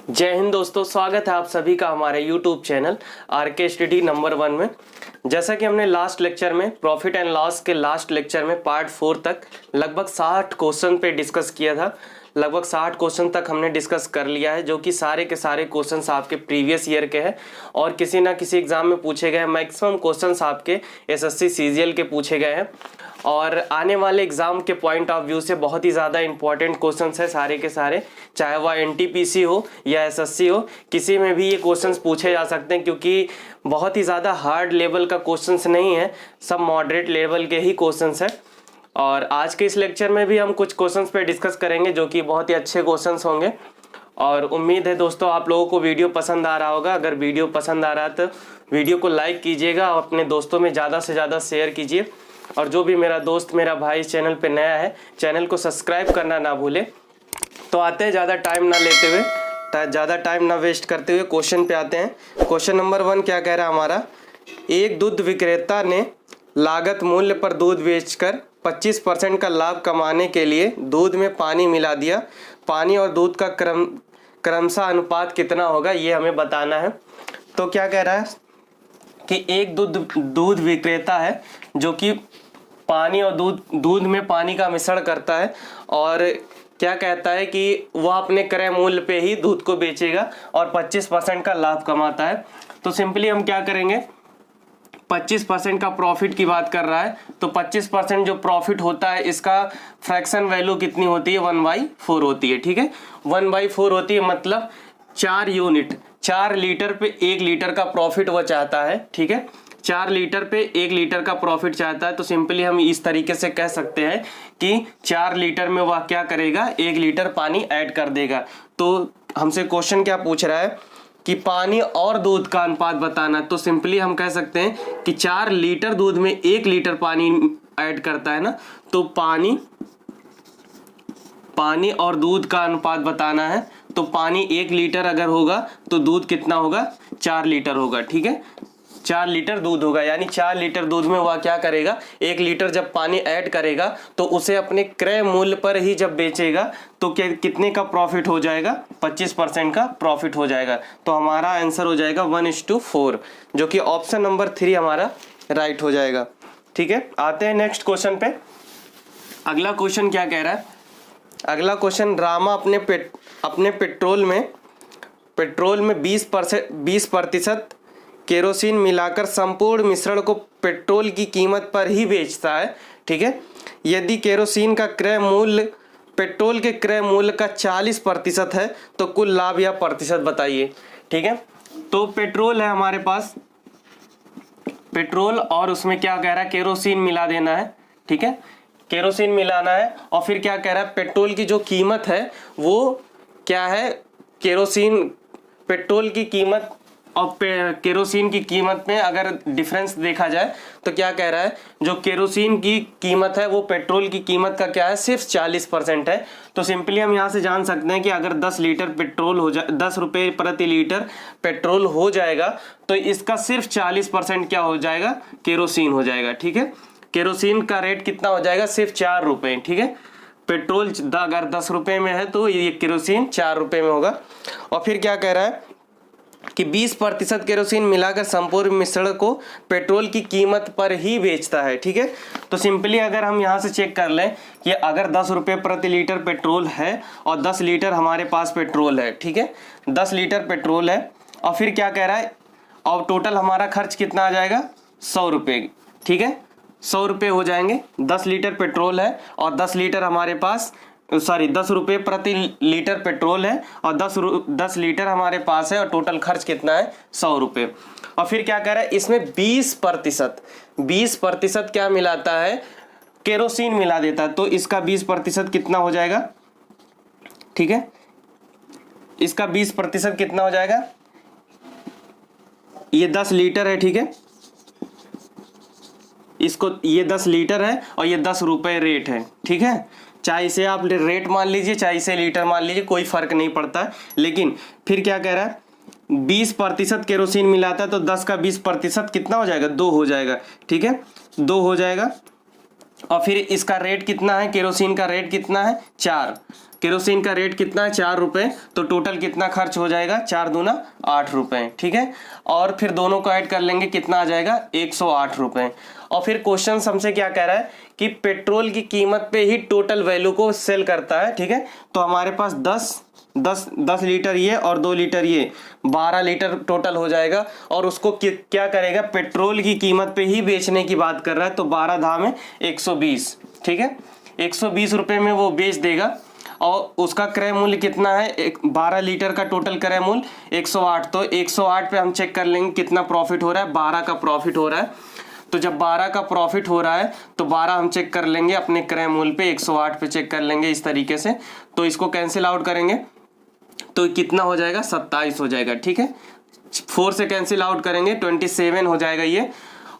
जय हिंद दोस्तों, स्वागत है आप सभी का हमारे YouTube चैनल आरके स्टडी नंबर 1 में। जैसा कि हमने लास्ट लेक्चर में प्रॉफिट एंड लॉस के लास्ट लेक्चर में पार्ट 4 तक लगभग 60 क्वेश्चन पे डिस्कस किया था। लगभग 60 क्वेश्चन तक हमने डिस्कस कर लिया है, जो कि सारे के सारे क्वेश्चंस आपके प्रीवियस ईयर के हैं और किसी ना किसी एग्जाम में पूछे गए हैं। मैक्सिमम क्वेश्चंस आपके एसएससी सीजीएल के पूछे गए हैं और आने वाले एग्जाम के पॉइंट ऑफ व्यू से बहुत ही ज़्यादा इंपॉर्टेंट क्वेश्चंस है सारे के सारे, चाहे वह एनटीपीसी हो या एसएससी हो, किसी में भी ये क्वेश्चंस पूछे जा सकते हैं क्योंकि बहुत ही ज़्यादा हार्ड लेवल का क्वेश्चंस नहीं है, सब मॉडरेट लेवल के ही क्वेश्चंस है। और आज के इस लेक्चर में भी हम कुछ क्वेश्चंस पे डिस्कस करेंगे जो कि बहुत ही अच्छे क्वेश्चंस होंगे और उम्मीद है दोस्तों आप लोगों को वीडियो पसंद आ रहा होगा। अगर वीडियो पसंद आ रहा है तो वीडियो को लाइक कीजिएगा और अपने दोस्तों में ज़्यादा से ज़्यादा शेयर कीजिए। और जो भी मेरा दोस्त मेरा भाई इस चैनल पे नया है, चैनल को सब्सक्राइब करना ना भूले। तो आते हैं, ज़्यादा टाइम ना लेते हुए, ज़्यादा टाइम ना वेस्ट करते हुए क्वेश्चन पे आते हैं। क्वेश्चन नंबर 1 क्या कह रहा है हमारा, एक दूध विक्रेता ने लागत मूल्य पर दूध बेचकर 25% का लाभ कमाने के लिए दूध में पानी मिला दिया। पानी और दूध का क्रमशः अनुपात कितना होगा, ये हमें बताना है। तो क्या कह रहा है कि एक दूध विक्रेता है जो कि पानी और दूध में पानी का मिश्रण करता है और क्या कहता है कि वह अपने क्रय मूल्य पे ही दूध को बेचेगा और 25% का लाभ कमाता है। तो सिंपली हम क्या करेंगे, 25% का प्रॉफिट की बात कर रहा है तो 25% जो प्रॉफिट होता है इसका फ्रैक्शन वैल्यू कितनी होती है, 1/4 होती है। ठीक है, 1/4 होती है, मतलब 4 यूनिट, 4 लीटर पे 1 लीटर का प्रॉफिट वो चाहता है। ठीक है, 4 लीटर पे 1 लीटर का प्रॉफिट चाहता है। तो सिंपली हम इस तरीके से कह सकते हैं कि 4 लीटर में वह क्या करेगा, 1 लीटर पानी ऐड कर देगा। तो हमसे क्वेश्चन क्या पूछ रहा है कि पानी और दूध का अनुपात बताना। तो सिंपली हम कह सकते हैं कि 4 लीटर दूध में 1 लीटर पानी ऐड करता है ना, तो पानी और दूध का अनुपात बताना है। तो पानी 1 लीटर अगर होगा तो दूध कितना होगा, 4 लीटर होगा। ठीक है, 4 लीटर दूध होगा, यानी 4 लीटर दूध में वह क्या करेगा, 1 लीटर जब पानी ऐड करेगा तो उसे अपने क्रय मूल्य पर ही जब बेचेगा तो कितने का प्रॉफिट हो जाएगा, 25% का प्रॉफिट हो जाएगा। तो हमारा आंसर हो जाएगा 1:4, जो कि ऑप्शन नंबर 3 हमारा राइट हो जाएगा। ठीक है, आते हैं नेक्स्ट क्वेश्चन पे। अगला क्वेश्चन क्या कह रहा है, अगला क्वेश्चन, रामा अपने पेट्रोल में 20% केरोसिन मिलाकर संपूर्ण मिश्रण को पेट्रोल की कीमत पर ही बेचता है। ठीक है, यदि केरोसिन का क्रय मूल्य पेट्रोल के क्रय मूल्य का 40% है तो कुल लाभ या प्रतिशत बताइए। ठीक है, तो पेट्रोल है हमारे पास, पेट्रोल और उसमें क्या कह रहा है, केरोसिन मिला देना है। ठीक है, केरोसिन मिलाना है और फिर क्या कह रहा है, पेट्रोल की जो कीमत है वो क्या है, पेट्रोल की कीमत और केरोसिन की कीमत में अगर डिफरेंस देखा जाए तो क्या कह रहा है, जो केरोसिन की कीमत है वो पेट्रोल की कीमत का क्या है, सिर्फ 40% है। तो सिंपली हम यहाँ से जान सकते हैं कि अगर 10 लीटर पेट्रोल हो जाए, 10 रुपये प्रति लीटर पेट्रोल हो जाएगा तो इसका सिर्फ 40% क्या हो जाएगा, केरोसिन हो जाएगा। ठीक है, केरोसिन का रेट कितना हो जाएगा, सिर्फ 4 रुपये। ठीक है, पेट्रोल अगर 10 रुपये में है तो ये केरोसिन 4 रुपये में होगा। और फिर क्या कह रहा है कि 20% केरोसिन मिलाकर संपूर्ण मिश्रण को पेट्रोल की कीमत पर ही बेचता है। ठीक है, तो सिंपली अगर हम यहाँ से चेक कर लें कि अगर 10 रुपये प्रति लीटर पेट्रोल है और 10 लीटर हमारे पास पेट्रोल है। ठीक है, 10 लीटर पेट्रोल है और फिर क्या कह रहा है, और टोटल हमारा खर्च कितना आ जाएगा, 100 रुपये। ठीक है, 100 रुपये हो जाएंगे, 10 लीटर पेट्रोल है और 10 लीटर हमारे पास 10 रुपये प्रति लीटर पेट्रोल है और 10 लीटर हमारे पास है और टोटल खर्च कितना है, 100 रुपये। और फिर क्या कह रहा है, इसमें 20% क्या मिलाता है, केरोसिन मिला देता है। तो इसका 20% कितना हो जाएगा, ठीक है, इसका 20% कितना हो जाएगा, ये 10 लीटर है। ठीक है, इसको ये 10 लीटर है और ये 10 रुपये रेट है। ठीक है, चाहे इसे आप रेट मान लीजिए चाहे इसे लीटर मान लीजिए, कोई फर्क नहीं पड़ता है। लेकिन फिर क्या कह रहा है, 20% केरोसिन मिलाता है तो 10 का 20% कितना हो जाएगा, 2 हो जाएगा। ठीक है, 2 हो जाएगा और फिर इसका रेट कितना है, केरोसिन का रेट कितना है, 4। केरोसिन का रेट कितना है 4 रुपये, तो टोटल कितना खर्च हो जाएगा 4 दूना 8 रुपये, ठीक है। और फिर दोनों को ऐड कर लेंगे, कितना आ जाएगा 108 रुपये। और फिर क्वेश्चन हमसे क्या कह रहा है कि पेट्रोल की कीमत पे ही टोटल वैल्यू को सेल करता है, ठीक है। तो हमारे पास 10 लीटर ये और 2 लीटर ये 12 लीटर टोटल हो जाएगा। और उसको क्या करेगा, पेट्रोल की कीमत पे ही बेचने की बात कर रहा है, तो 12 धाम है 120, ठीक है। 120 रुपये में वो बेच देगा। और उसका क्रय मूल्य कितना है, 12 लीटर का टोटल क्रय मूल्य 108, तो 108 पे हम चेक कर लेंगे कितना प्रॉफिट हो रहा है, 12 का प्रॉफिट हो रहा है। तो जब 12 का प्रॉफिट हो रहा है तो 12 हम चेक कर लेंगे अपने क्रय मूल्य पे, 108 पे चेक कर लेंगे इस तरीके से। तो इसको कैंसिल आउट करेंगे तो कितना हो जाएगा 27 हो जाएगा, ठीक है। 4 से कैंसिल आउट करेंगे 27 हो जाएगा ये,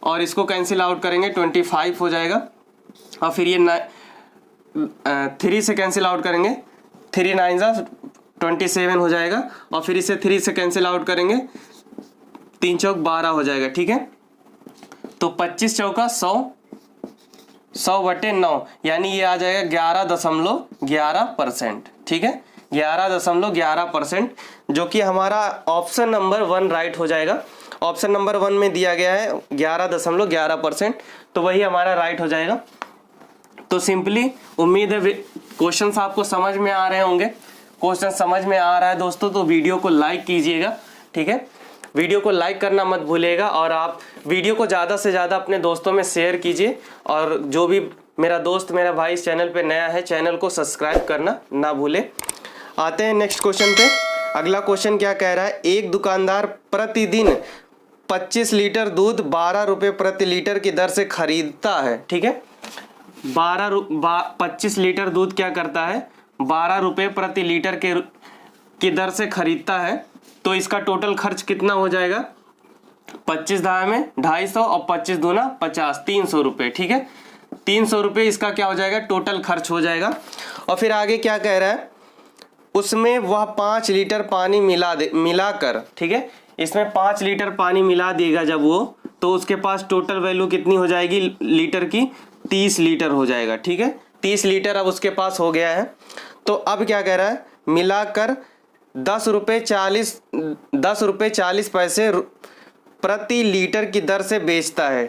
और इसको कैंसिल आउट करेंगे 25 हो जाएगा। और फिर ये 3 से कैंसिल आउट करेंगे, 3 9 27 हो जाएगा। और फिर इसे 3 से कैंसिल आउट करेंगे, 3 चौक 12 हो जाएगा, ठीक है। तो 25 चौका 100/9, यानी ये आ जाएगा 11.11%, ठीक है। 11.11%, जो कि हमारा ऑप्शन नंबर 1 राइट हो जाएगा। ऑप्शन नंबर 1 में दिया गया है 11.11%, तो वही हमारा राइट हो जाएगा। तो सिंपली उम्मीद है क्वेश्चंस आपको समझ में आ रहे होंगे। क्वेश्चन समझ में आ रहा है दोस्तों तो वीडियो को लाइक कीजिएगा, ठीक है। वीडियो को लाइक करना मत भूलिएगा, और आप वीडियो को ज़्यादा से ज़्यादा अपने दोस्तों में शेयर कीजिए। और जो भी मेरा दोस्त मेरा भाई इस चैनल पे नया है, चैनल को सब्सक्राइब करना ना भूले। आते हैं नेक्स्ट क्वेश्चन पे। अगला क्वेश्चन क्या कह रहा है, एक दुकानदार प्रतिदिन 25 लीटर दूध 12 रुपये प्रति लीटर की दर से खरीदता है, ठीक है। 25 लीटर दूध क्या करता है, 12 रुपये प्रति लीटर की दर से खरीदता है। तो इसका टोटल खर्च कितना हो जाएगा, 25 धारा में 250 और 25 दूना 50, 300 रुपये, ठीक है। 300 रुपये इसका क्या हो जाएगा, टोटल खर्च हो जाएगा। और फिर आगे क्या कह रहा है, उसमें वह 5 लीटर पानी मिलाकर, ठीक है, इसमें 5 लीटर पानी मिला देगा जब वो, तो उसके पास टोटल वैल्यू कितनी हो जाएगी लीटर की, 30 लीटर हो जाएगा, ठीक है। 30 लीटर अब उसके पास हो गया है। तो अब क्या कह रहा है, मिलाकर 10 रुपये 40 पैसे प्रति लीटर की दर से बेचता है।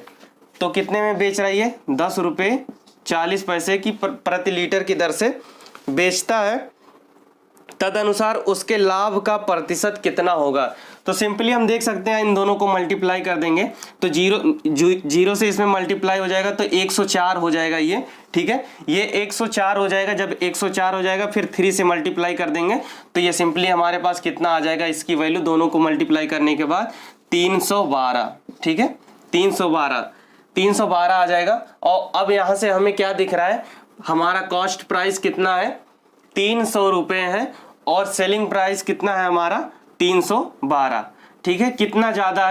तो कितने में बेच रहा है ये, 10 रुपये 40 पैसे की प्रति लीटर की दर से बेचता है। तदनुसार उसके लाभ का प्रतिशत कितना होगा। तो सिंपली हम देख सकते हैं, इन दोनों को मल्टीप्लाई कर देंगे तो जीरो से इसमें मल्टीप्लाई हो जाएगा तो 104 हो जाएगा ये, ठीक है। ये 104 हो जाएगा। जब 104 हो जाएगा फिर 3 से मल्टीप्लाई कर देंगे तो ये सिंपली हमारे पास कितना आ जाएगा, इसकी वैल्यू दोनों को मल्टीप्लाई करने के बाद 312, ठीक है। 312 आ जाएगा। और अब यहाँ से हमें क्या दिख रहा है, हमारा कॉस्ट प्राइस कितना है, 300 रुपये है, और सेलिंग प्राइस कितना है हमारा 312, ठीक है। कितना ज़्यादा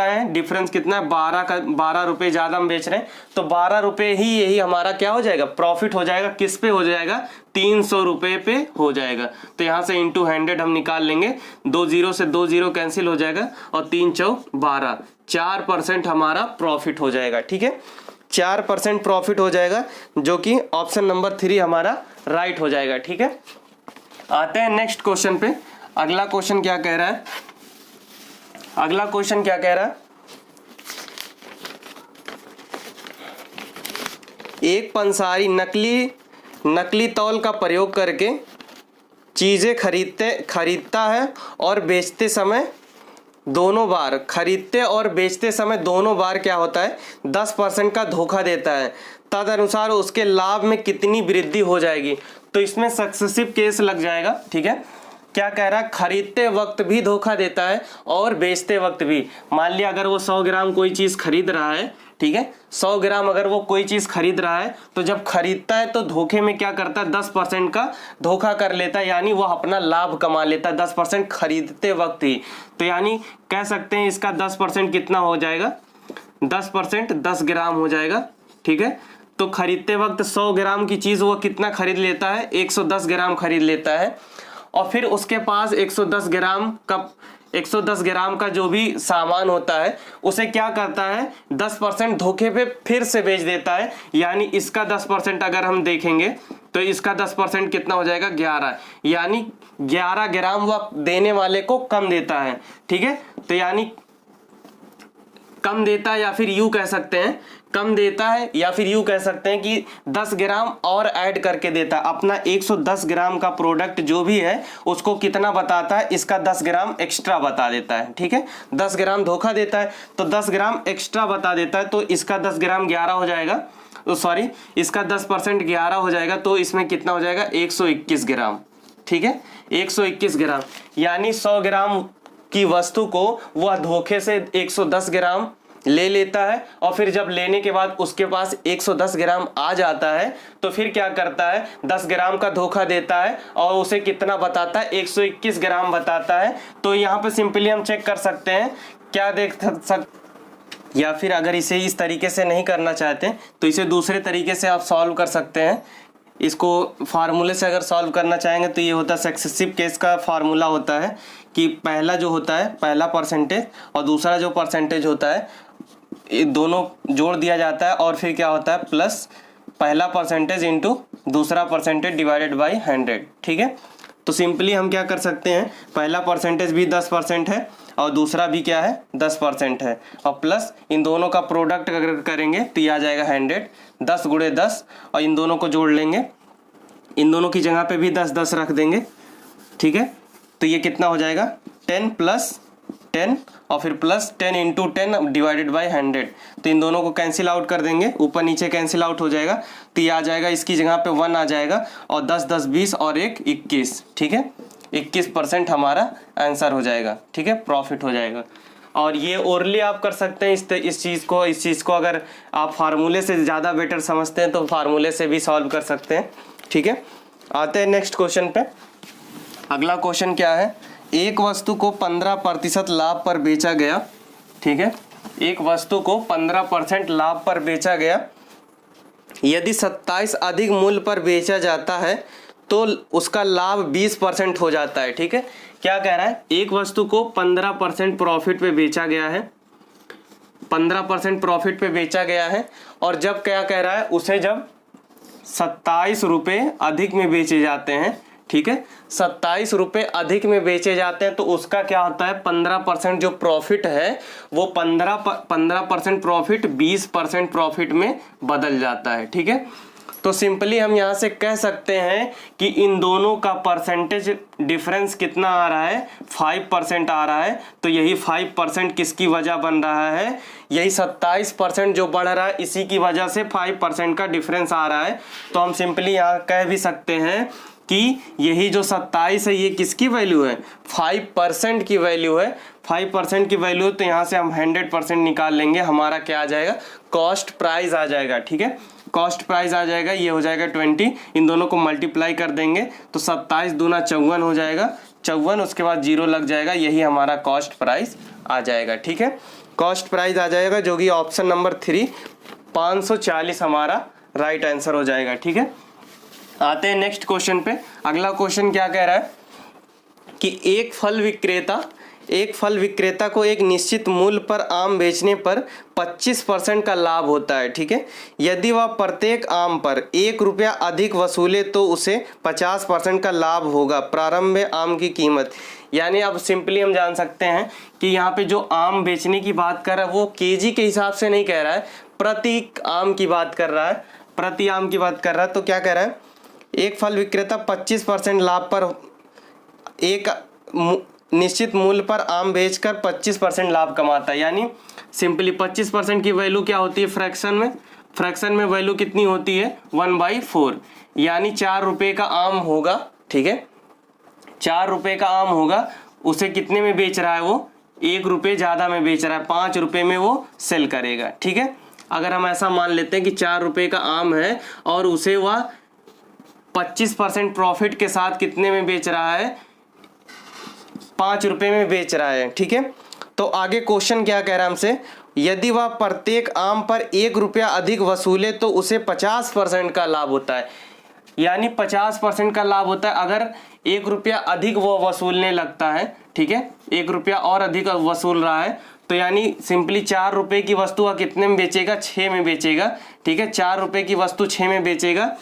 है, डिफरेंस कितना है, 12 रुपये ज़्यादा हम बेच रहे हैं, तो 12 रुपये ही यही हमारा क्या हो जाएगा, प्रॉफिट हो जाएगा। किस पे हो जाएगा, 300 रुपये पे हो जाएगा। तो यहाँ से इंटू 100 हम निकाल लेंगे, 2 0 से 2 0 कैंसिल हो जाएगा, और 3 चौक 12, 4% हमारा प्रॉफिट हो जाएगा, ठीक है। 4% प्रॉफिट हो जाएगा, जो कि ऑप्शन नंबर 3 हमारा राइट हो जाएगा, ठीक है। आते हैं नेक्स्ट क्वेश्चन पे। अगला क्वेश्चन क्या कह रहा है, एक पंसारी नकली तौल का प्रयोग करके चीजें खरीदता है और बेचते समय दोनों बार क्या होता है, 10% का धोखा देता है। तदनुसार उसके लाभ में कितनी वृद्धि हो जाएगी। तो इसमें सक्सेसिव केस लग जाएगा, ठीक है। क्या कह रहा है, खरीदते वक्त भी धोखा देता है और बेचते वक्त भी। मान लिया अगर वो 100 ग्राम कोई चीज़ खरीद रहा है, ठीक है, 100 ग्राम अगर वो कोई चीज़ खरीद रहा है, तो जब खरीदता है तो धोखे में क्या करता है, 10% का धोखा कर लेता है, यानी वो अपना लाभ कमा लेता है 10% खरीदते वक्त ही। तो यानी कह सकते हैं इसका 10% कितना हो जाएगा, 10% 10 ग्राम हो जाएगा, ठीक है। तो खरीदते वक्त 100 ग्राम की चीज़ वो कितना खरीद लेता है, 110 ग्राम खरीद लेता है। और फिर उसके पास 110 ग्राम का जो भी सामान होता है उसे क्या करता है 10% धोखे पे फिर से बेच देता है। यानी इसका 10% अगर हम देखेंगे तो इसका 10% कितना हो जाएगा 11, यानी 11 ग्राम वह देने वाले को कम देता है। ठीक है, तो यानी कम देता है या फिर यूं कह सकते हैं कम देता है, या फिर यूं कह सकते हैं कि 10 ग्राम और ऐड करके देता है। अपना 110 ग्राम का प्रोडक्ट जो भी है उसको कितना बताता है, इसका 10 ग्राम एक्स्ट्रा बता देता है। ठीक है, 10 ग्राम धोखा देता है तो 10 ग्राम एक्स्ट्रा बता देता है, तो इसका 10 ग्राम 11 हो जाएगा, तो सॉरी इसका 10% 11 हो जाएगा, तो इसमें कितना हो जाएगा 121 ग्राम। ठीक है, 121 ग्राम, यानी 100 ग्राम की वस्तु को वह धोखे से 110 ग्राम ले लेता है, और फिर जब लेने के बाद उसके पास 110 ग्राम आ जाता है तो फिर क्या करता है 10 ग्राम का धोखा देता है और उसे कितना बताता है 121 ग्राम बताता है। तो यहाँ पे सिंपली हम चेक कर सकते हैं, क्या देख सकते, या फिर अगर इसे इस तरीके से नहीं करना चाहते तो इसे दूसरे तरीके से आप सॉल्व कर सकते हैं। इसको फार्मूले से अगर सॉल्व करना चाहेंगे तो ये होता है सक्सेसिव केस का फार्मूला होता है कि पहला जो होता है पहला परसेंटेज और दूसरा जो परसेंटेज होता है ये दोनों जोड़ दिया जाता है, और फिर क्या होता है प्लस पहला परसेंटेज इंटू दूसरा परसेंटेज डिवाइडेड बाई 100। ठीक है, तो सिंपली हम क्या कर सकते हैं, पहला परसेंटेज भी 10% है और दूसरा भी क्या है 10% है, और प्लस इन दोनों का प्रोडक्ट अगर करेंगे तो ये आ जाएगा 100, 10 गुणे 10, और इन दोनों को जोड़ लेंगे, इन दोनों की जगह पे भी 10 रख देंगे। ठीक है, तो ये कितना हो जाएगा 10 + 10 और फिर प्लस 10 × 10 डिवाइडेड बाई 100, तो इन दोनों को कैंसिल आउट कर देंगे, ऊपर नीचे कैंसिल आउट हो जाएगा, तो ये आ जाएगा इसकी जगह पे 1 आ जाएगा, और 10 10 20 और 1 21। ठीक है, 21% हमारा आंसर हो जाएगा। ठीक है, प्रॉफिट हो जाएगा। और ये ओरली आप कर सकते हैं इस चीज़ को अगर आप फार्मूले से ज़्यादा बेटर समझते हैं तो फार्मूले से भी सॉल्व कर सकते हैं। ठीक है, आते हैं नेक्स्ट क्वेश्चन पे। अगला क्वेश्चन क्या है, एक वस्तु को 15% लाभ पर बेचा गया। ठीक है, एक वस्तु को 15% लाभ पर बेचा गया, यदि 27 अधिक मूल्य पर बेचा जाता है तो उसका लाभ 20% हो जाता है। ठीक है, क्या कह रहा है, एक वस्तु को 15% प्रॉफिट पे बेचा गया है, 15% प्रॉफिट पे बेचा गया है, और जब क्या कह रहा है उसे जब 27 रुपये अधिक में बेचे जाते हैं। ठीक है, 27 रुपये अधिक में बेचे जाते हैं तो उसका क्या होता है 15% जो प्रॉफिट है वो 15% प्रॉफिट 20% प्रॉफिट में बदल जाता है। ठीक है, तो सिंपली हम यहाँ से कह सकते हैं कि इन दोनों का परसेंटेज डिफरेंस कितना आ रहा है 5% आ रहा है, तो यही 5% किसकी वजह बन रहा है, यही 27% जो बढ़ रहा है इसी की वजह से 5% का डिफरेंस आ रहा है। तो हम सिंपली यहाँ कह भी सकते हैं कि यही जो 27 है ये किसकी वैल्यू है 5% की वैल्यू है, 5% की वैल्यू, तो यहाँ से हम 100% निकाल लेंगे, हमारा क्या आ जाएगा कॉस्ट प्राइस आ जाएगा। ठीक है, कॉस्ट प्राइस आ जाएगा, ये हो जाएगा 20, इन दोनों को मल्टीप्लाई कर देंगे तो 27 दूना 54 हो जाएगा, 54 उसके बाद 0 लग जाएगा, यही हमारा कॉस्ट प्राइस आ जाएगा। ठीक है, कॉस्ट प्राइस आ जाएगा जो कि ऑप्शन नंबर 3 540 हमारा राइट आंसर हो जाएगा। ठीक है, आते हैं नेक्स्ट क्वेश्चन पे। अगला क्वेश्चन क्या कह रहा है कि एक फल विक्रेता को एक निश्चित मूल्य पर आम बेचने पर 25% का लाभ होता है। ठीक है, यदि वह प्रत्येक आम पर 1 रुपया अधिक वसूले तो उसे 50% का लाभ होगा। प्रारंभ में आम की कीमत, यानी अब सिंपली हम जान सकते हैं कि यहाँ पे जो आम बेचने की बात कर रहा है वो केजी के हिसाब से नहीं कह रहा है, प्रति आम की बात कर रहा है, प्रति आम की बात कर रहा है। तो क्या कह रहा है, एक फल विक्रेता 25% लाभ पर एक निश्चित मूल्य पर आम बेचकर 25% लाभ कमाता है। यानी सिंपली 25% की वैल्यू क्या होती है फ्रैक्शन में वैल्यू कितनी होती है 1/4, यानी 4 रुपये का आम होगा। ठीक है, 4 रुपये का आम होगा, उसे कितने में बेच रहा है वो 1 रुपये ज़्यादा में बेच रहा है, 5 रुपये में वो सेल करेगा। ठीक है, अगर हम ऐसा मान लेते हैं कि 4 रुपये का आम है और उसे वह 25% प्रॉफिट के साथ कितने में बेच रहा है 5 रुपये में बेच रहा है। ठीक है, तो आगे क्वेश्चन क्या कह रहा है हमसे, यदि वह प्रत्येक आम पर 1 रुपया अधिक वसूले तो उसे 50% का लाभ होता है। यानी 50% का लाभ होता है अगर 1 रुपया अधिक वो वसूलने लगता है, ठीक है, 1 रुपया और अधिक वसूल रहा है, तो यानी सिंपली 4 रुपए की वस्तु का कितने में बेचेगा, 6 में बेचेगा, ठीक है, 4 रुपए की वस्तु 6 में बेचेगा,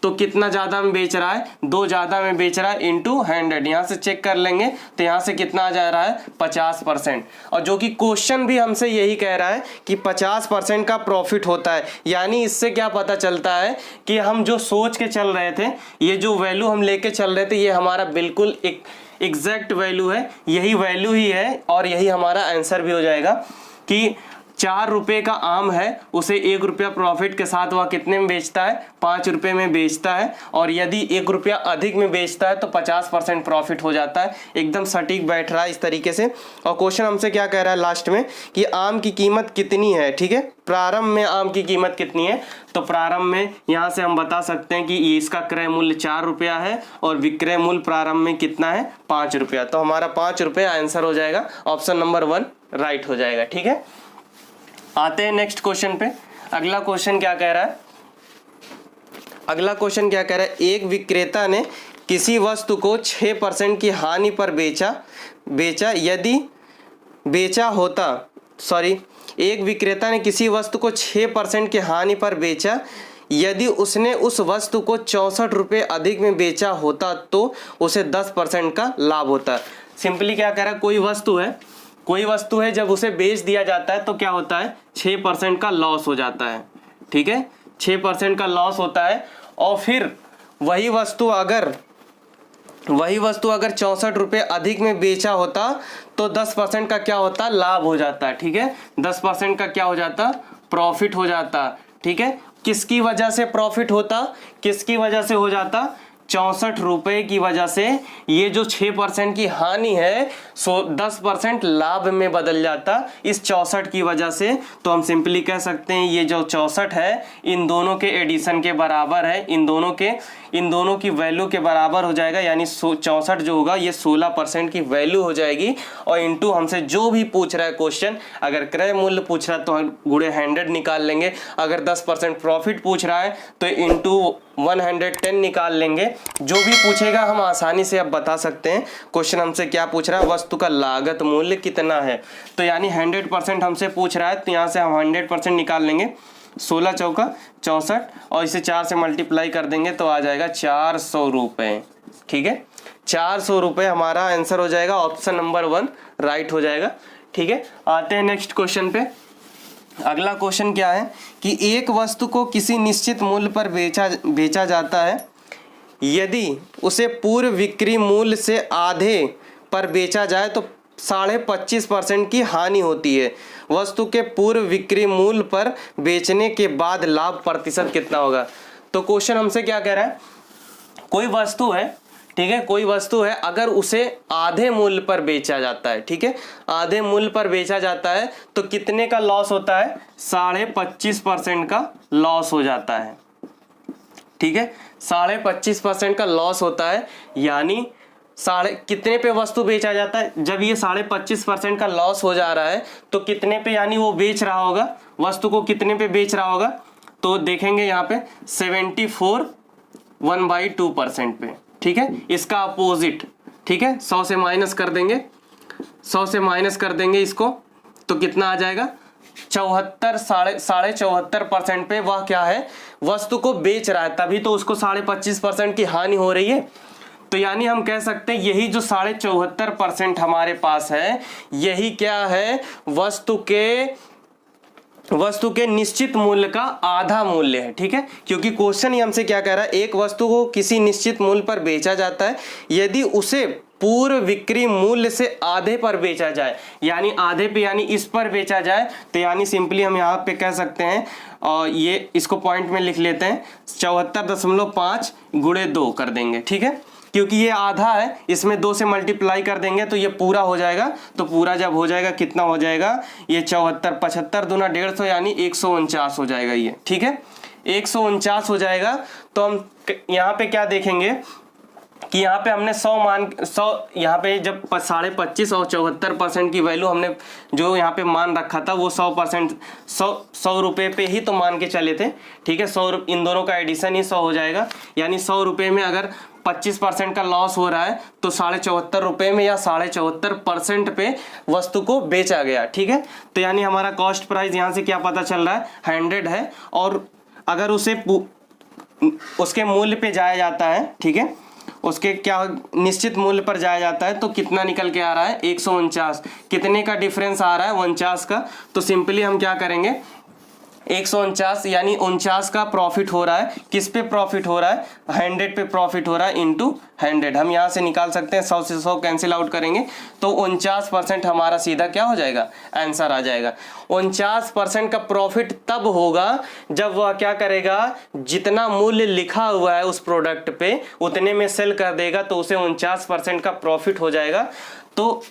तो कितना ज़्यादा में बेच रहा है, 2 ज़्यादा में बेच रहा है इंटू 100, यहाँ से चेक कर लेंगे तो यहाँ से कितना आ जा रहा है 50%। और जो कि क्वेश्चन भी हमसे यही कह रहा है कि 50% का प्रॉफिट होता है। यानी इससे क्या पता चलता है कि हम जो सोच के चल रहे थे, ये जो वैल्यू हम लेके चल रहे थे, ये हमारा बिल्कुल एक एग्जैक्ट वैल्यू है, यही वैल्यू ही है और यही हमारा आंसर भी हो जाएगा कि 4 रुपए का आम है, उसे 1 रुपया प्रॉफिट के साथ वह कितने में बेचता है, 5 रुपए में बेचता है, और यदि 1 रुपया अधिक में बेचता है तो 50% प्रॉफिट हो जाता है। एकदम सटीक बैठ रहा है इस तरीके से। और क्वेश्चन हमसे क्या कह रहा है लास्ट में कि आम की कीमत कितनी है, ठीक है, प्रारंभ में आम की कीमत कितनी है, तो प्रारंभ में यहाँ से हम बता सकते हैं कि ये इसका क्रय मूल्य 4 रुपया है और विक्रय मूल्य प्रारंभ में कितना है, 5 रुपया। तो हमारा 5 रुपया आंसर हो जाएगा, ऑप्शन नंबर 1 राइट हो जाएगा। ठीक है, आते हैं नेक्स्ट क्वेश्चन पे। अगला क्वेश्चन क्या कह रहा है, अगला क्वेश्चन क्या कह रहा है, एक विक्रेता ने किसी वस्तु को 6% की हानि पर एक विक्रेता ने किसी वस्तु को 6% की हानि पर बेचा, यदि उसने उस वस्तु को 64 रुपये अधिक में बेचा होता तो उसे 10% का लाभ होता। सिंपली क्या कह रहा है, कोई वस्तु है जब उसे बेच दिया जाता है तो क्या होता है, 6% का लॉस हो जाता है। ठीक है, 6% का लॉस होता है, और फिर वही वस्तु अगर 64 रुपये अधिक में बेचा होता तो 10% का क्या होता, लाभ हो जाता है। ठीक है, 10% का क्या हो जाता, प्रॉफिट हो जाता। ठीक है, किसकी वजह से प्रॉफिट होता, किसकी वजह से हो जाता, 64 रुपये की वजह से। ये जो 6% की हानि है 10% लाभ में बदल जाता इस 64 की वजह से। तो हम सिंपली कह सकते हैं ये जो 64 है इन दोनों के एडिशन के बराबर है, इन दोनों की वैल्यू के बराबर हो जाएगा। यानी 64 जो होगा ये 16% की वैल्यू हो जाएगी। और इंटू हमसे जो भी पूछ रहा है क्वेश्चन, अगर क्रय मूल्य पूछ रहा है तो हम गुणे 100 निकाल लेंगे, अगर 10% प्रॉफिट पूछ रहा है तो इंटू 110 निकाल लेंगे। जो भी पूछेगा हम आसानी से अब बता सकते हैं। क्वेश्चन हमसे क्या पूछ रहा है, वस्तु का लागत मूल्य कितना है, तो यानी 100% हमसे पूछ रहा है, तो यहाँ से हम 100% निकाल लेंगे। 16 चौका 64 और इसे 4 से मल्टीप्लाई कर देंगे तो आ जाएगा 400 रुपये। ठीक है, 400 रुपये हमारा आंसर हो जाएगा, ऑप्शन नंबर 1 राइट हो जाएगा। ठीक है, आते हैं नेक्स्ट क्वेश्चन पे। अगला क्वेश्चन क्या है कि एक वस्तु को किसी निश्चित मूल्य पर बेचा जाता है, यदि उसे पूर्व बिक्री मूल्य से आधे पर बेचा जाए तो 25.5% की हानि होती है। वस्तु के पूर्व बिक्री मूल्य पर बेचने के बाद लाभ प्रतिशत कितना होगा। तो क्वेश्चन हमसे क्या कह रहा है, कोई वस्तु है, ठीक है, कोई वस्तु है, अगर उसे आधे मूल्य पर बेचा जाता है, ठीक है, आधे मूल्य पर बेचा जाता है तो कितने का लॉस होता है, 25.5% का लॉस हो जाता है। ठीक है, 25.5% का लॉस होता है। यानी कितने पे वस्तु बेचा जाता है, जब ये 25.5% का लॉस हो जा रहा है तो कितने पे, यानी वो बेच रहा होगा वस्तु को कितने पे बेच रहा होगा, तो देखेंगे यहाँ पे 74 1/2% पे। ठीक है, इसका अपोजिट, ठीक है, 100 से माइनस कर देंगे, 100 से माइनस कर देंगे इसको, तो कितना आ जाएगा, 74.5% पे वह क्या है, वस्तु को बेच रहा है, तभी तो उसको 25.5% की हानि हो रही है। तो यानी हम कह सकते हैं यही जो 74.5% हमारे पास है, यही क्या है, वस्तु के निश्चित मूल्य का आधा मूल्य है। ठीक है, क्योंकि क्वेश्चन ही हमसे क्या कह रहा है, एक वस्तु को किसी निश्चित मूल्य पर बेचा जाता है, यदि उसे पूर्व बिक्री मूल्य से आधे पर बेचा जाए, यानी आधे पे यानी इस पर बेचा जाए, तो यानी सिंपली हम यहाँ पे कह सकते हैं, और ये इसको पॉइंट में लिख लेते हैं, 74.5 गुणे 2 कर देंगे। ठीक है, क्योंकि ये आधा है, इसमें 2 से मल्टीप्लाई कर देंगे तो ये पूरा हो जाएगा। तो पूरा जब हो जाएगा कितना हो जाएगा, ये 74, 75 दूना 150 यानी 149 हो जाएगा ये। ठीक है, 149 हो जाएगा। तो हम यहाँ पे क्या देखेंगे कि यहाँ पे हमने 100 यहाँ पे जब 25.5 और 74% की वैल्यू हमने जो यहाँ पे मान रखा था वो 100% 100 रुपये पे ही तो मान के चले थे, ठीक है। 100 इन दोनों का एडिशन ही 100 हो जाएगा, यानी 100 रुपये में अगर 25% का लॉस हो रहा है तो 74.5 रुपये में या 74.5% पे वस्तु को बेचा गया, ठीक है। तो यानी हमारा कॉस्ट प्राइस यहाँ से क्या पता चल रहा है 100 है, और अगर उसके मूल्य पे जाया जाता है, ठीक है, उसके क्या निश्चित मूल्य पर जाया जाता है तो कितना निकल के आ रहा है 149। कितने का डिफरेंस आ रहा है 49 का, तो सिंपली हम क्या करेंगे 149 यानी 49 का प्रॉफिट हो रहा है। किस पे प्रॉफिट हो रहा है 100 पे प्रॉफिट हो रहा है इंटू 100। हम यहाँ से निकाल सकते हैं 100 से 100 कैंसिल आउट करेंगे तो 49% हमारा सीधा क्या हो जाएगा आंसर आ जाएगा। 49% का प्रॉफिट तब होगा जब वह क्या करेगा जितना मूल्य लिखा हुआ है उस प्रोडक्ट पे उतने में सेल कर देगा तो उसे 49% का प्रॉफिट हो जाएगा। तो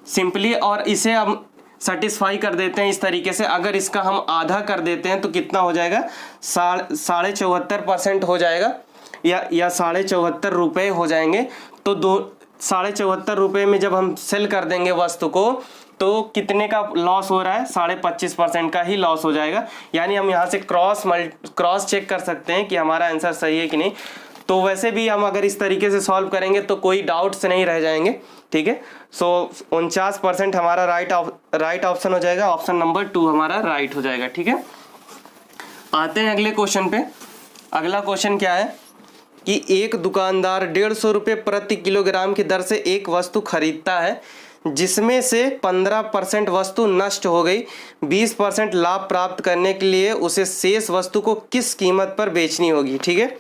सिंपली और इसे हम सेटिस्फाई कर देते हैं इस तरीके से। अगर इसका हम आधा कर देते हैं तो कितना हो जाएगा 74.5% हो जाएगा या 74.5 रुपये हो जाएंगे। तो 74.5 रुपये में जब हम सेल कर देंगे वस्तु को तो कितने का लॉस हो रहा है 25.5% का ही लॉस हो जाएगा। यानी हम यहाँ से क्रॉस चेक कर सकते हैं कि हमारा आंसर सही है कि नहीं। तो वैसे भी हम अगर इस तरीके से सॉल्व करेंगे तो कोई डाउट्स नहीं रह जाएंगे, ठीक है। सो 49% हमारा राइट ऑप्शन हो जाएगा, ऑप्शन नंबर 2 हमारा राइट हो जाएगा, ठीक है। आते हैं अगले क्वेश्चन पे। अगला क्वेश्चन क्या है कि एक दुकानदार 150 रुपये प्रति किलोग्राम की दर से एक वस्तु खरीदता है जिसमें से 15% वस्तु नष्ट हो गई। 20% लाभ प्राप्त करने के लिए उसे शेष वस्तु को किस कीमत पर बेचनी होगी, ठीक है।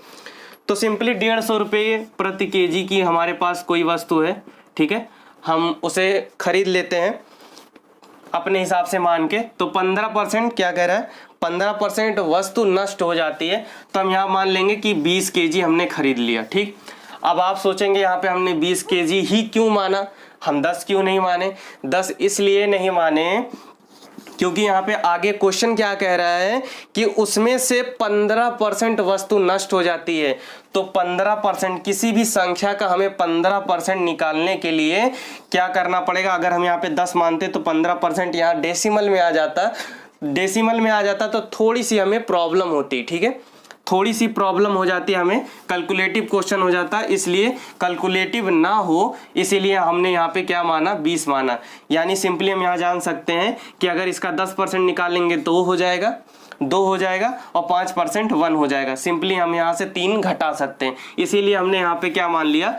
तो सिंपली 150 रुपये प्रति केजी की हमारे पास कोई वस्तु है, ठीक है, हम उसे खरीद लेते हैं अपने हिसाब से मान के। तो 15% क्या कह रहा है 15% वस्तु नष्ट हो जाती है। तो हम यहाँ मान लेंगे कि 20 केजी हमने खरीद लिया, ठीक। अब आप सोचेंगे यहाँ पे हमने 20 केजी ही क्यों माना, हम 10 क्यों नहीं माने। 10 इसलिए नहीं माने क्योंकि यहाँ पे आगे क्वेश्चन क्या कह रहा है कि उसमें से 15% वस्तु नष्ट हो जाती है। तो 15% किसी भी संख्या का हमें 15% निकालने के लिए क्या करना पड़ेगा। अगर हम यहाँ पे 10 मानते तो 15% यहाँ डेसिमल में आ जाता तो थोड़ी सी हमें प्रॉब्लम होती, ठीक है, थोड़ी सी प्रॉब्लम हो जाती है, हमें कैलकुलेटिव क्वेश्चन हो जाता है। इसलिए कैलकुलेटिव ना हो इसीलिए हमने यहाँ पे क्या माना 20 माना। यानी सिंपली हम यहाँ जान सकते हैं कि अगर इसका 10% निकालेंगे तो 2 हो जाएगा और 5% 1 हो जाएगा। सिंपली हम यहाँ से 3 घटा सकते हैं, इसीलिए हमने यहाँ पे क्या मान लिया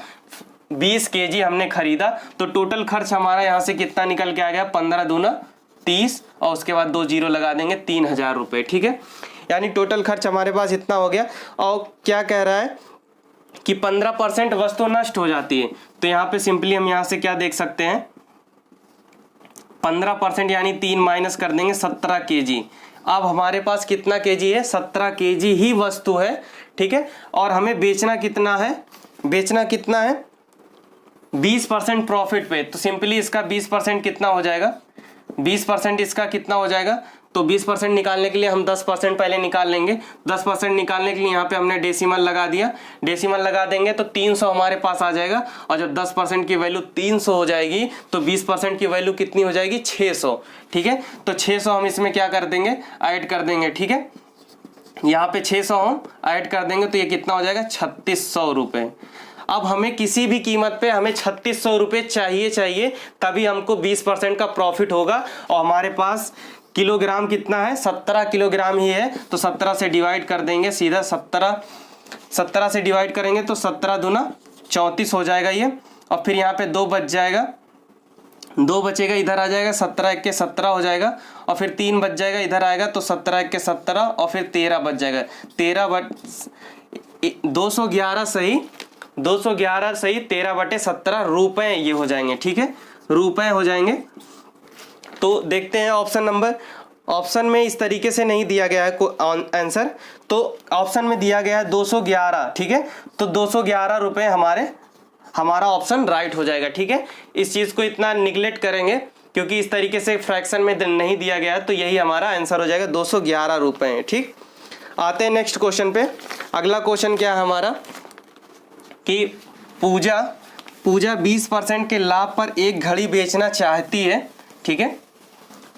20 केजी हमने खरीदा। तो टोटल खर्च हमारा यहाँ से कितना निकल के आ गया 15 दूना 30 और उसके बाद 2 जीरो लगा देंगे 3000 रुपये, ठीक है। यानी टोटल खर्च हमारे पास इतना हो गया। और क्या कह रहा है कि 15% वस्तु नष्ट हो जाती है। तो यहाँ पे सिंपली हम यहाँ से क्या देख सकते हैं 15% यानी 3 माइनस कर देंगे 17 केजी। अब हमारे पास कितना केजी है 17 केजी ही वस्तु है, ठीक है। और हमें बेचना कितना है 20% प्रॉफिट पे। तो सिंपली इसका 20% कितना हो जाएगा 20% इसका कितना हो जाएगा। तो 20% निकालने के लिए हम 10% पहले निकाल लेंगे। 10% निकालने के लिए यहाँ पे हमने डेसिमल लगा दिया, डेसिमल लगा देंगे तो 300 हमारे पास आ जाएगा। और जब 10% की वैल्यू 300 हो जाएगी तो 20% की वैल्यू कितनी हो जाएगी 600, ठीक है। तो 600 हम इसमें क्या कर देंगे ऐड कर देंगे, ठीक है। यहाँ पे 600 हम ऐड कर देंगे तो ये कितना हो जाएगा 3600 रुपये। अब हमें किसी भी कीमत पे हमें 3600 रुपये चाहिए तभी हमको 20% का प्रॉफिट होगा। और हमारे पास किलोग्राम कितना है 17 किलोग्राम ही है। तो 17 से डिवाइड कर देंगे सीधा 17 से डिवाइड करेंगे तो 17 दूना 34 हो जाएगा ये। और फिर यहाँ पे 2 बच जाएगा, 2 बचेगा इधर आ जाएगा 17 1 के 17 हो जाएगा। और फिर 3 बच जाएगा इधर आएगा तो 17 1 के 17 और फिर 13 बच जाएगा 211 सही 13/17 रुपए ये हो जाएंगे, ठीक है, रुपए हो जाएंगे। तो देखते हैं ऑप्शन में इस तरीके से नहीं दिया गया है आंसर। तो ऑप्शन में दिया गया है 211, ठीक है। तो 211 रुपए हमारा ऑप्शन राइट हो जाएगा, ठीक है। इस चीज को इतना निगलेक्ट करेंगे क्योंकि इस तरीके से फ्रैक्शन में नहीं दिया गया है। तो यही हमारा आंसर हो जाएगा 211 रुपए, ठीक। आते हैं नेक्स्ट क्वेश्चन पे। अगला क्वेश्चन क्या है हमारा कि पूजा 20% के लाभ पर एक घड़ी बेचना चाहती है। ठीक है,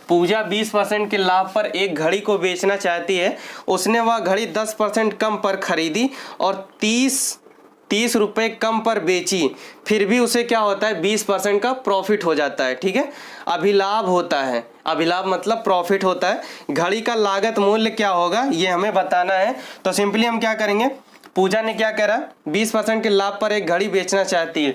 पूजा 20% के लाभ पर एक घड़ी को बेचना चाहती है। उसने वह घड़ी 10% कम पर खरीदी और 30 रुपये कम पर बेची, फिर भी उसे क्या होता है 20% का प्रॉफिट हो जाता है। ठीक है, अभिलाभ होता है। अभिलाभ मतलब प्रॉफिट होता है। घड़ी का लागत मूल्य क्या होगा ये हमें बताना है। तो सिंपली हम क्या करेंगे, पूजा ने क्या करा 20% के लाभ पर एक घड़ी बेचना चाहती है,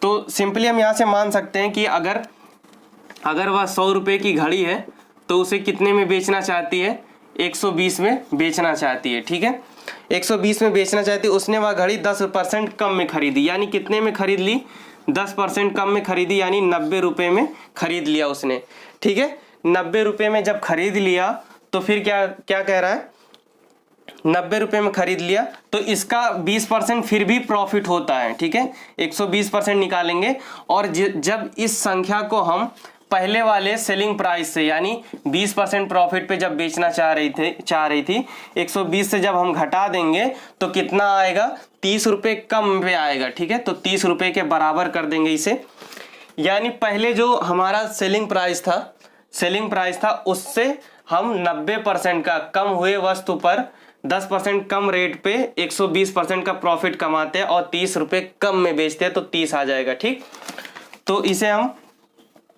तो सिंपली हम यहाँ से मान सकते हैं कि अगर वह 100 रुपये की घड़ी है तो उसे कितने में बेचना चाहती है, 120 में बेचना चाहती है। ठीक है, 120 में बेचना चाहती है। उसने वह घड़ी 10% कम में खरीदी, यानी कितने में खरीद ली, 10% कम में खरीदी, यानी 90 रुपये में खरीद लिया उसने। ठीक है, 90 रुपये में जब खरीद लिया तो फिर क्या कह रहा है, 90 रुपये में खरीद लिया तो इसका 20% फिर भी प्रॉफिट होता है। ठीक है, 120% निकालेंगे और जब इस संख्या को हम पहले वाले सेलिंग प्राइस से यानी 20% प्रॉफिट पे जब बेचना चाह रही थी 120 से जब हम घटा देंगे तो कितना आएगा, 30 रुपये कम पे आएगा। ठीक है, तो 30 रुपये के बराबर कर देंगे इसे, यानी पहले जो हमारा सेलिंग प्राइस था उससे हम 90% का कम हुए वस्तु पर 10% कम रेट पे 120% का प्रॉफिट कमाते हैं और 30 रुपये कम में बेचते हैं, तो 30 आ जाएगा। ठीक, तो इसे हम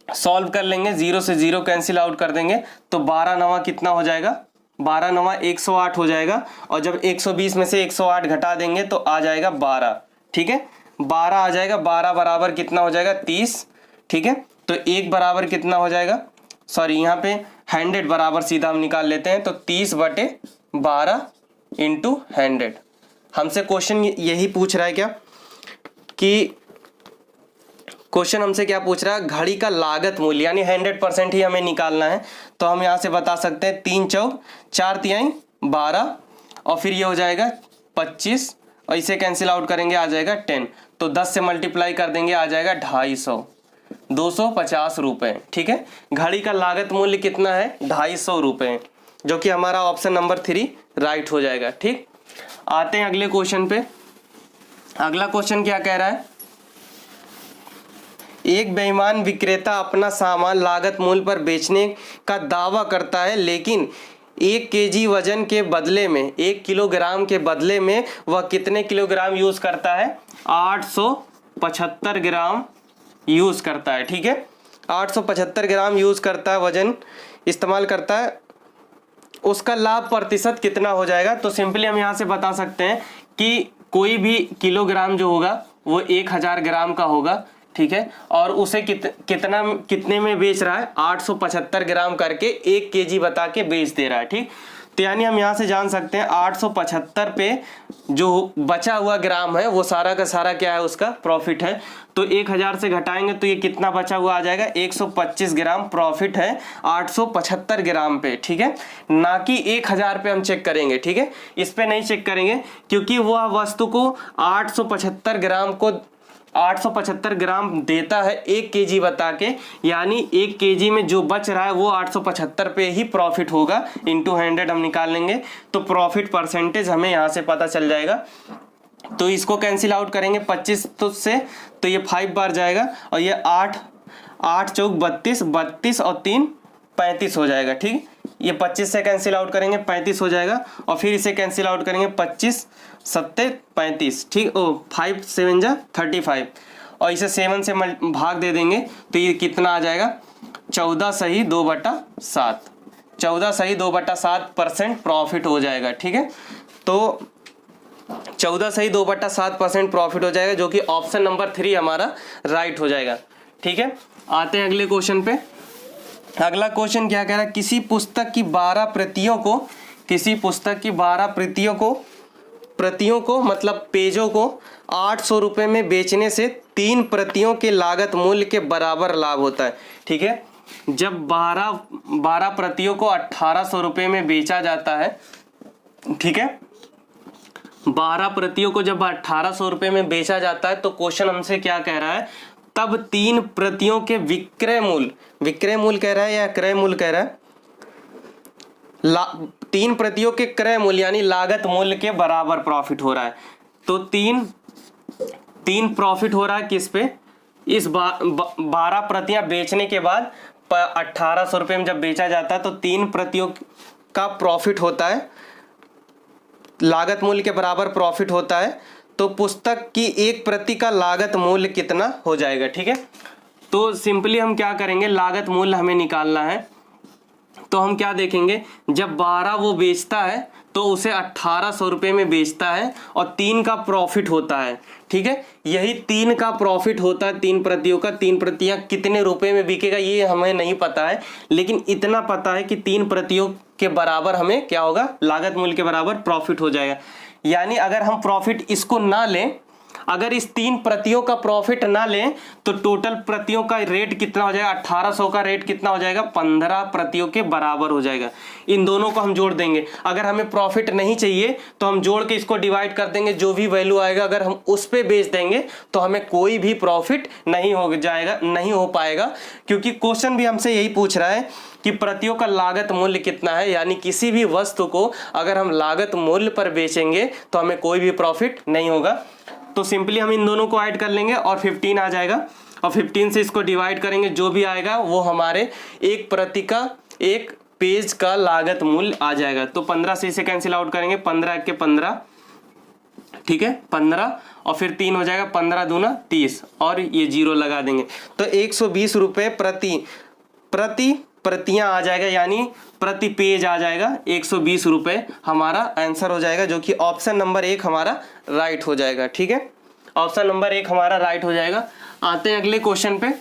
सॉल्व कर लेंगे, 0 से 0 कैंसिल आउट कर देंगे तो 12 नवा कितना हो जाएगा, 12 नवा 108 हो जाएगा और जब 120 में से 108 घटा देंगे तो आ जाएगा 12। ठीक है, 12 आ जाएगा, 12 बराबर कितना हो जाएगा 30। ठीक है, तो 1 बराबर कितना हो जाएगा, सॉरी यहाँ पे 100 बराबर सीधा हम निकाल लेते हैं, तो 30/12 इंटू 100। हमसे क्वेश्चन यही पूछ रहा है क्या कि क्वेश्चन हमसे क्या पूछ रहा है, घड़ी का लागत मूल्य यानी 100% ही हमें निकालना है। तो हम यहाँ से बता सकते हैं 3 चौक 4 तिहाई 12 और फिर ये हो जाएगा 25 और इसे कैंसिल आउट करेंगे आ जाएगा 10, तो 10 से मल्टीप्लाई कर देंगे आ जाएगा 250, 250 रुपये। ठीक है, घड़ी का लागत मूल्य कितना है 250 रुपये, जो कि हमारा ऑप्शन नंबर 3 राइट हो जाएगा। ठीक, आते हैं अगले क्वेश्चन पे। अगला क्वेश्चन क्या कह रहा है, एक बेईमान विक्रेता अपना सामान लागत मूल्य पर बेचने का दावा करता है, लेकिन 1 केजी वजन के बदले में 1 किलोग्राम के बदले में वह कितने किलोग्राम यूज करता है, 875 ग्राम यूज करता है। ठीक है, 875 ग्राम यूज करता है, वजन इस्तेमाल करता है, उसका लाभ प्रतिशत कितना हो जाएगा। तो सिंपली हम यहाँ से बता सकते हैं कि कोई भी किलोग्राम जो होगा वो 1000 ग्राम का होगा। ठीक है, और उसे कितने में बेच रहा है, 875 ग्राम करके 1 केजी बता के बेच दे रहा है। ठीक, तो यानी हम यहाँ से जान सकते हैं 875 पे जो बचा हुआ ग्राम है वो सारा का सारा क्या है, उसका प्रॉफिट है। तो 1000 से घटाएंगे तो ये कितना बचा हुआ आ जाएगा, 125 ग्राम प्रॉफिट है 875 ग्राम पे। ठीक है, ना कि 1000 पे हम चेक करेंगे। ठीक है, इस पे नहीं चेक करेंगे क्योंकि वह वस्तु को 875 ग्राम देता है 1 केजी बता के, यानी 1 केजी में जो बच रहा है वो 875 पे ही प्रॉफिट होगा, इंटू 100 हम निकाल लेंगे तो प्रॉफिट परसेंटेज हमें यहाँ से पता चल जाएगा। तो इसको कैंसिल आउट करेंगे 25 से तो ये 5 बार जाएगा और ये 8 चौक 32, 32 और 3 35 हो जाएगा। ठीक, ये 25 से कैंसिल आउट करेंगे 35 हो जाएगा और फिर इसे कैंसिल आउट करेंगे 25 7 35। ठीक, 5 7 जा 35 और इसे 7 से भाग दे देंगे तो ये कितना आ जाएगा, 14 सही 2/7, 14 सही 2/7% प्रॉफिट हो जाएगा। ठीक है, तो 14 सही 2/7% प्रॉफिट हो जाएगा, जो कि ऑप्शन नंबर 3 हमारा राइट हो जाएगा। ठीक है, आते हैं अगले क्वेश्चन पे। अगला क्वेश्चन क्या कह रहा है, किसी पुस्तक की 12 प्रतियों को मतलब पेजों को 800 रुपये में बेचने से 3 प्रतियों के लागत मूल्य के बराबर लाभ होता है। ठीक है, जब 12 प्रतियों को 1800 रुपये में बेचा जाता है। ठीक है, 12 प्रतियों को जब 1800 रुपये में बेचा जाता है तो क्वेश्चन हमसे क्या कह रहा है, तब 3 प्रतियों के विक्रय मूल्य कह रहा है या क्रय मूल्य कह रहा है, 3 प्रतियों के क्रय मूल्य यानी लागत मूल्य के बराबर प्रॉफिट हो रहा है। तो 3 3 प्रॉफिट हो रहा है किस पे, इस 12 प्रतियां बेचने के बाद 1800 रुपये में जब बेचा जाता है तो 3 प्रतियों का प्रॉफिट होता है, लागत मूल्य के बराबर प्रॉफिट होता है। तो पुस्तक की 1 प्रति का लागत मूल्य कितना हो जाएगा। ठीक है, तो सिंपली हम क्या करेंगे, लागत मूल्य हमें निकालना है। तो हम क्या देखेंगे, जब 12 वो बेचता है तो उसे 1800 रुपये में बेचता है और 3 का प्रॉफिट होता है। ठीक है, यही 3 का प्रॉफिट होता है 3 प्रतियों का। 3 प्रतियां कितने रुपए में बिकेगा ये हमें नहीं पता है, लेकिन इतना पता है कि 3 प्रतियों के बराबर हमें क्या होगा, लागत मूल्य के बराबर प्रॉफिट हो जाएगा। यानी अगर हम प्रॉफिट इसको ना लें, अगर इस 3 प्रतियों का प्रॉफिट ना लें तो टोटल प्रतियों का रेट कितना हो जाएगा, 1800 का रेट कितना हो जाएगा, 15 प्रतियों के बराबर हो जाएगा। इन दोनों को हम जोड़ देंगे। अगर हमें प्रॉफिट नहीं चाहिए तो हम जोड़ के इसको डिवाइड कर देंगे, जो भी वैल्यू आएगा अगर हम उस पे बेच देंगे तो हमें कोई भी प्रॉफिट नहीं हो जाएगा, नहीं हो पाएगा, क्योंकि क्वेश्चन भी हमसे यही पूछ रहा है कि प्रतियों का लागत मूल्य कितना है। यानी किसी भी वस्तु को अगर हम लागत मूल्य पर बेचेंगे तो हमें कोई भी प्रॉफिट नहीं होगा। तो सिंपली हम इन दोनों को ऐड कर लेंगे और 15 आ जाएगा, और 15 से इसको डिवाइड करेंगे, जो भी आएगा वो हमारे 1 प्रति का 1 पेज का लागत मूल्य आ जाएगा। तो 15 से इसे कैंसिल आउट करेंगे, 15 के 15, ठीक है 15, और फिर 3 हो जाएगा, 15 दूना 30, और ये 0 लगा देंगे। तो 120 रुपये प्रति प्रतियां आ जाएगा, यानी प्रति पेज आ जाएगा 120 रुपये हमारा आंसर हो जाएगा, जो कि ऑप्शन नंबर 1 हमारा राइट हो जाएगा। ठीक है, ऑप्शन नंबर 1 हमारा राइट हो जाएगा। आते हैं अगले क्वेश्चन पे।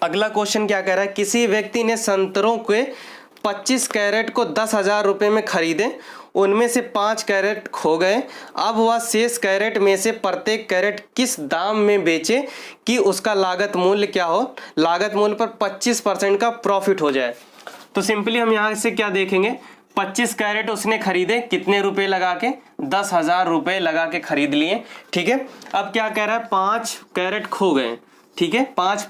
अगला क्वेश्चन क्या कह रहा है, किसी व्यक्ति ने संतरों के 25 कैरेट को 10,000 रुपये में खरीदे, उनमें से 5 कैरेट खो गए। अब वह शेष कैरेट में से प्रत्येक कैरेट किस दाम में बेचे कि उसका लागत मूल्य क्या हो, लागत मूल्य पर 25% का प्रॉफिट हो जाए। तो सिंपली हम यहाँ से क्या देखेंगे, 25 कैरेट उसने खरीदे, कितने रुपए लगा के, 10,000 रुपये लगा के खरीद लिए। ठीक है, अब क्या कह रहा है, 5 कैरेट खो गए। ठीक है, 5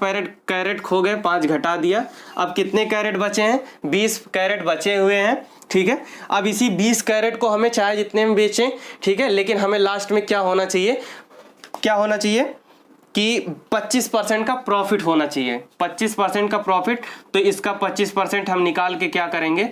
कैरेट खो गए, 5 घटा दिया। अब कितने कैरेट बचे हैं, 20 कैरेट बचे हुए हैं। ठीक है, अब इसी 20 कैरेट को हमें चाहे जितने में बेचें, ठीक है, लेकिन हमें लास्ट में क्या होना चाहिए, क्या होना चाहिए कि 25% का प्रॉफिट होना चाहिए, 25% का प्रॉफिट। तो इसका 25% हम निकाल के क्या करेंगे,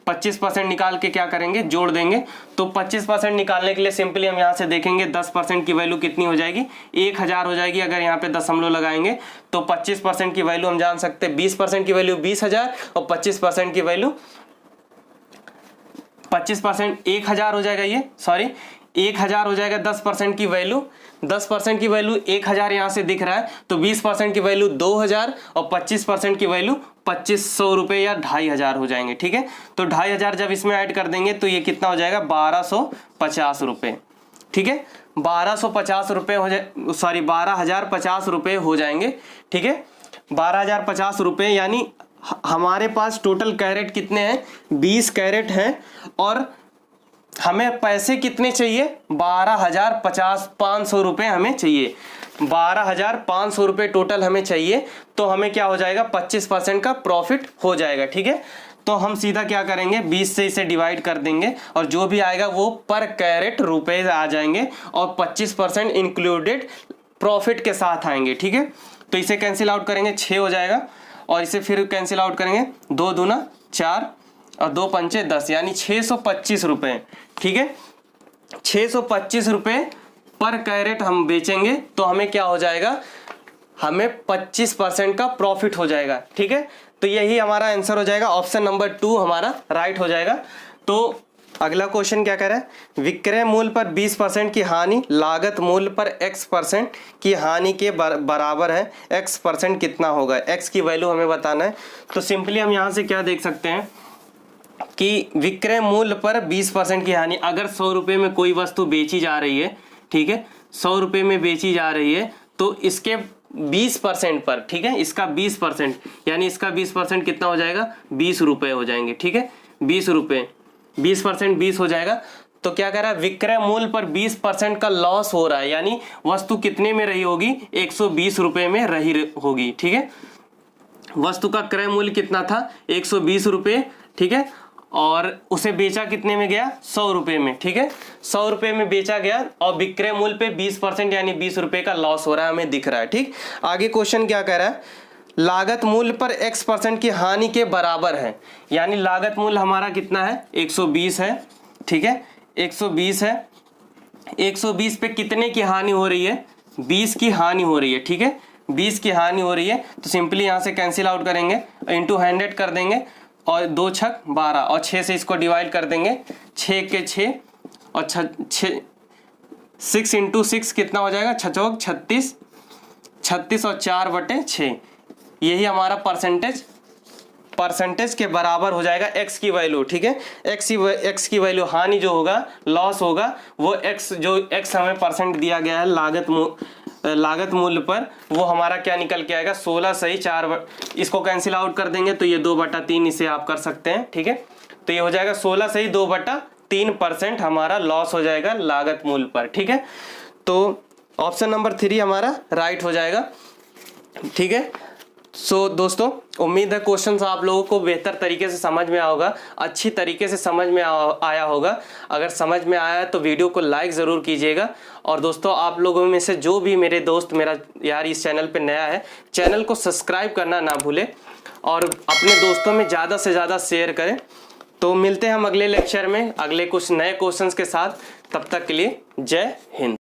25% निकाल के क्या करेंगे, जोड़ देंगे। तो 25% निकालने के लिए सिंपली हम यहाँ से देखेंगे 10% की वैल्यू कितनी हो जाएगी, 1000 हो जाएगी। अगर यहाँ पे दशमलव लगाएंगे तो 25% की वैल्यू हम जान सकते हैं, 20% की वैल्यू 20,000 और 25% की वैल्यू 25% 1000 हो जाएगा, ये सॉरी 1000 हो जाएगा। 10% की वैल्यू, 10% की वैल्यू 1000 यहाँ से दिख रहा है, तो 20% की वैल्यू 2000 और 25% की वैल्यू 2500 रुपये या 2500 हो जाएंगे। ठीक है, तो 2500 जब इसमें ऐड कर देंगे तो ये कितना हो जाएगा, 1250 रुपये। ठीक है, 1250 रुपये हो जाए, सॉरी 12,050 रुपये हो जाएंगे। ठीक है, 12,050 रुपये, यानी हमारे पास टोटल कैरेट कितने हैं, 20 कैरेट हैं, और हमें पैसे कितने चाहिए, 12,500 रुपये हमें चाहिए, 12,500 रुपये टोटल हमें चाहिए। तो हमें क्या हो जाएगा, 25% का प्रॉफिट हो जाएगा। ठीक है, तो हम सीधा क्या करेंगे, 20 से इसे डिवाइड कर देंगे और जो भी आएगा वो पर कैरेट रुपए आ जाएंगे और 25% इंक्लूडेड प्रॉफिट के साथ आएंगे। ठीक है, तो इसे कैंसिल आउट करेंगे, 6 हो जाएगा, और इसे फिर कैंसिल आउट करेंगे, 2 दूना 4 और 2 पंचे 10, यानी 625 रुपये। ठीक है, 625 रुपये पर कैरेट हम बेचेंगे तो हमें क्या हो जाएगा, हमें 25% का प्रॉफिट हो जाएगा। ठीक है, तो यही हमारा आंसर हो जाएगा, ऑप्शन नंबर 2 हमारा राइट हो जाएगा। तो अगला क्वेश्चन क्या कह रहा है, विक्रय मूल्य पर 20% की हानि लागत मूल्य पर x% की हानि के बराबर है, x% कितना होगा, x की वैल्यू हमें बताना है। तो सिंपली हम यहाँ से क्या देख सकते हैं कि विक्रय मूल्य पर 20% की हानि, अगर 100 रुपये में कोई वस्तु बेची जा रही है, ठीक है 100 रुपये में बेची जा रही है, तो इसके 20% पर, ठीक है इसका 20%, यानी इसका 20% कितना हो जाएगा, 20 रुपये हो जाएंगे। ठीक है, 20 रुपये, 20% 20 हो जाएगा। तो क्या कह रहा है, विक्रय मूल्य पर 20% का लॉस हो रहा है, यानी वस्तु कितने में रही होगी, 120 रुपये में रही होगी। ठीक है, वस्तु का क्रय मूल्य कितना था, 120 रुपये। ठीक है, और उसे बेचा कितने में गया, 100 रुपये में, ठीक है, 100 रुपये में बेचा गया और विक्रय मूल्य पे 20% यानी 20 रुपये का लॉस हो रहा है, हमें दिख रहा है, ठीक। आगे क्वेश्चन क्या कह रहा है, लागत मूल्य पर x% की हानि के बराबर है, यानी लागत मूल्य हमारा कितना है, 120 है, ठीक है, 120 है, 120 पे कितने की हानि हो रही है, 20 की हानि हो रही है, ठीक है, 20 की हानि हो रही है, तो सिंपली यहाँ से कैंसिल आउट करेंगे, इंटू 100 कर देंगे और 2 छक 12 और 6 से इसको डिवाइड कर देंगे, 6 के 6 और 6 इंटू 6 कितना हो जाएगा, 6 चौक 36, 36 और 4/6, यही हमारा परसेंटेज के बराबर हो जाएगा x की वैल्यू, ठीक है, x की वैल्यू, हानि जो होगा, लॉस होगा, वो x जो x हमें परसेंट दिया गया है लागत मूल्य पर, वो हमारा क्या निकल के आएगा, 16 सही 4, इसको कैंसिल आउट कर देंगे तो ये 2/3 इसे आप कर सकते हैं, ठीक है, तो ये हो जाएगा 16 सही 2/3% हमारा लॉस हो जाएगा लागत मूल्य पर, ठीक है। तो ऑप्शन नंबर 3 हमारा राइट हो जाएगा, ठीक है। सो दोस्तों, उम्मीद है क्वेश्चंस आप लोगों को बेहतर तरीके से समझ में आया होगा, अच्छी तरीके से समझ में आया होगा। अगर समझ में आया तो वीडियो को लाइक ज़रूर कीजिएगा। और दोस्तों, आप लोगों में से जो भी मेरे दोस्त मेरा यार इस चैनल पे नया है, चैनल को सब्सक्राइब करना ना भूलें और अपने दोस्तों में ज़्यादा से ज़्यादा शेयर करें। तो मिलते हैं हम अगले लेक्चर में अगले कुछ नए क्वेश्चंस के साथ, तब तक के लिए जय हिंद।